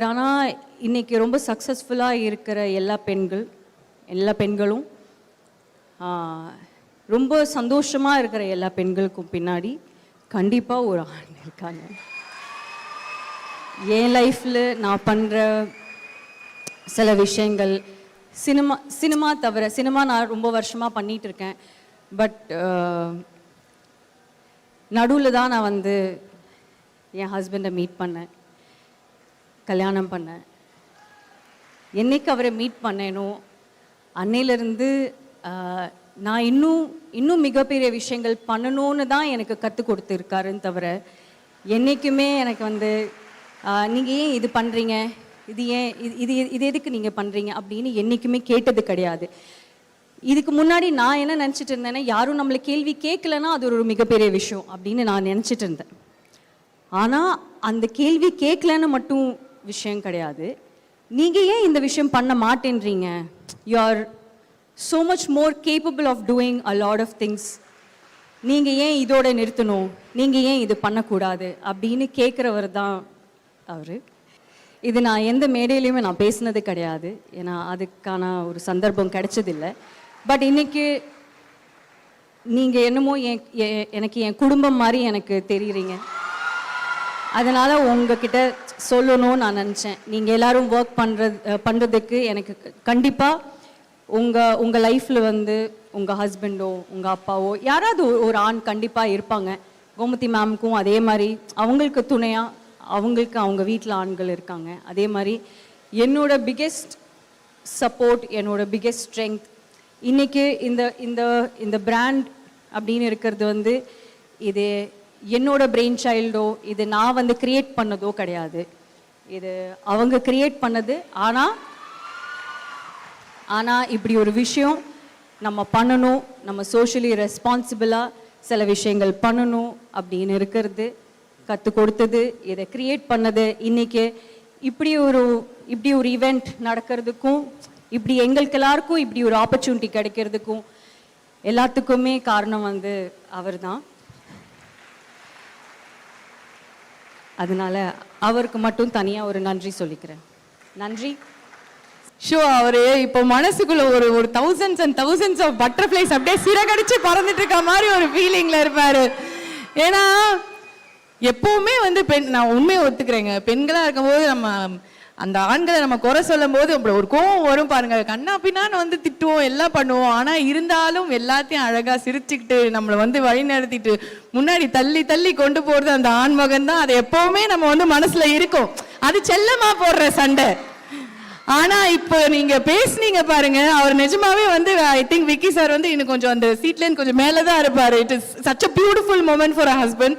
ஆனால் இன்னைக்கு ரொம்ப சக்ஸஸ்ஃபுல்லாக இருக்கிற எல்லா பெண்களும் ரொம்ப சந்தோஷமாக இருக்கிற எல்லா பெண்களுக்கும் பின்னாடி கண்டிப்பாக ஒரு ஆண் இருக்காங்க. என் லைஃப்பில் நான் பண்ணுற சில விஷயங்கள் சினிமா தவிர நான் ரொம்ப வருஷமாக பண்ணிகிட்டு இருக்கேன். பட் நடுவில் தான் நான் என் ஹஸ்பண்டை மீட் பண்ணேன், கல்யாணம் பண்ணேன். என்னைக்கு அவரை மீட் பண்ணேனோ அன்னையிலேருந்து நான் இன்னும் மிகப்பெரிய விஷயங்கள் பண்ணணும்னு தான் எனக்கு கற்றுக் கொடுத்துருக்காருன்னு தவிர என்றைக்குமே எனக்கு நீங்கள் ஏன் இது பண்ணுறீங்க, இது எதுக்கு நீங்கள் பண்ணுறீங்க அப்படின்னு என்றைக்குமே கேட்டது கிடையாது. இதுக்கு முன்னாடி நான் என்ன நினச்சிட்டு இருந்தேன்னா, யாரும் நம்மளை கேள்வி கேட்கலன்னா அது ஒரு மிகப்பெரிய விஷயம் அப்படின்னு நான் நினச்சிட்டு இருந்தேன். ஆனால் அந்த கேள்வி கேட்கலன்னு மட்டும் விஷயம் கிடையாது, நீங்கள் ஏன் இந்த விஷயம் பண்ண மாட்டேன்றீங்க, you are so much more capable of doing a lot of things, நீங்கள் ஏன் இதோட நிறுத்தணும், நீங்கள் ஏன் இது பண்ணக்கூடாது அப்படின்னு கேட்குறவர் தான் அவர். இது நான் எந்த மேடையிலையுமே நான் பேசினது கிடையாது, ஏன்னா அதுக்கான ஒரு சந்தர்ப்பம் கிடைச்சதில்லை. பட் இன்னைக்கு நீங்கள் என்னமோ எனக்கு என் குடும்பம் மாதிரி எனக்கு தெரியுறீங்க. அதனால் உங்ககிட்ட சொல்லணும்னு நான் நினச்சேன். நீங்கள் எல்லோரும் ஒர்க் பண்ணுறதுக்கு எனக்கு கண்டிப்பாக உங்கள் லைஃப்பில் உங்கள் ஹஸ்பண்டோ உங்கள் அப்பாவோ யாராவது ஒரு ஆண் கண்டிப்பாக இருப்பாங்க. கோமதி மேமுக்கும் அதே மாதிரி அவங்களுக்கு துணையாக அவங்க வீட்டில் ஆண்கள் இருக்காங்க. அதே மாதிரி என்னோட பிக்கெஸ்ட் சப்போர்ட், என்னோட பிக்கெஸ்ட் ஸ்ட்ரென்த் இன்றைக்கி இந்த பிராண்ட் அப்படின்னு இருக்கிறது இது என்னோட பிரெயின் சைல்டோ, இது நான் கிரியேட் பண்ணதோ கிடையாது, இது அவங்க கிரியேட் பண்ணது. ஆனால் இப்படி ஒரு விஷயம் நம்ம பண்ணணும், நம்ம சோஷியலி ரெஸ்பான்சிபிளாக சில விஷயங்கள் பண்ணணும் அப்படின்னு இருக்கிறது கற்றுக் கொடுத்தது, இதை கிரியேட் பண்ணது. இன்றைக்கி இப்படி ஒரு ஈவெண்ட் நடக்கிறதுக்கும், இப்படி எங்களுக்கு எல்லாருக்கும் இப்படி ஒரு ஆப்பர்ச்சுனிட்டி கிடைக்கிறதுக்கும் எல்லாத்துக்குமே காரணம் அவர் தான். அதனால அவருக்கு மட்டும் தனியாக ஒரு நன்றி சொல்லிக்கிறேன். நன்றி. ஷோ அவரு இப்போ மனசுக்குள்ள ஒரு thousands and thousands of butterflies அப்படியே சிறகடிச்சு பறந்துட்டு இருக்க மாதிரி ஒரு ஃபீலிங்ல இருப்பாரு. ஏன்னா எப்பவுமே நான் உண்மையை ஒத்துக்கிறேங்க, பெண்களா இருக்கும்போது நம்ம அந்த ஆண்களை நம்ம குறை சொல்லும் போது ஒரு கோவம் வரும் பாருங்க, கண்ணா பின்னான்னு திட்டுவோம், எல்லாம் பண்ணுவோம். ஆனா இருந்தாலும் எல்லாத்தையும் அழகா சிரிச்சுக்கிட்டு நம்மளை வழி நடத்திட்டு முன்னாடி தள்ளி தள்ளி கொண்டு போறது அந்த ஆண்மகன் தான். அது எப்பவுமே நம்ம மனசுல இருக்கும். அது செல்லமா போடுற சண்டை. ஆனா இப்போ நீங்க பேசுனீங்க பாருங்க, அவர் நிஜமாவே ஐ திங்க் விக்கி சார் இன்னும் கொஞ்சம் அந்த சீட்ல கொஞ்சம் மேலதான் இருப்பாரு. It is such a beautiful moment for a husband.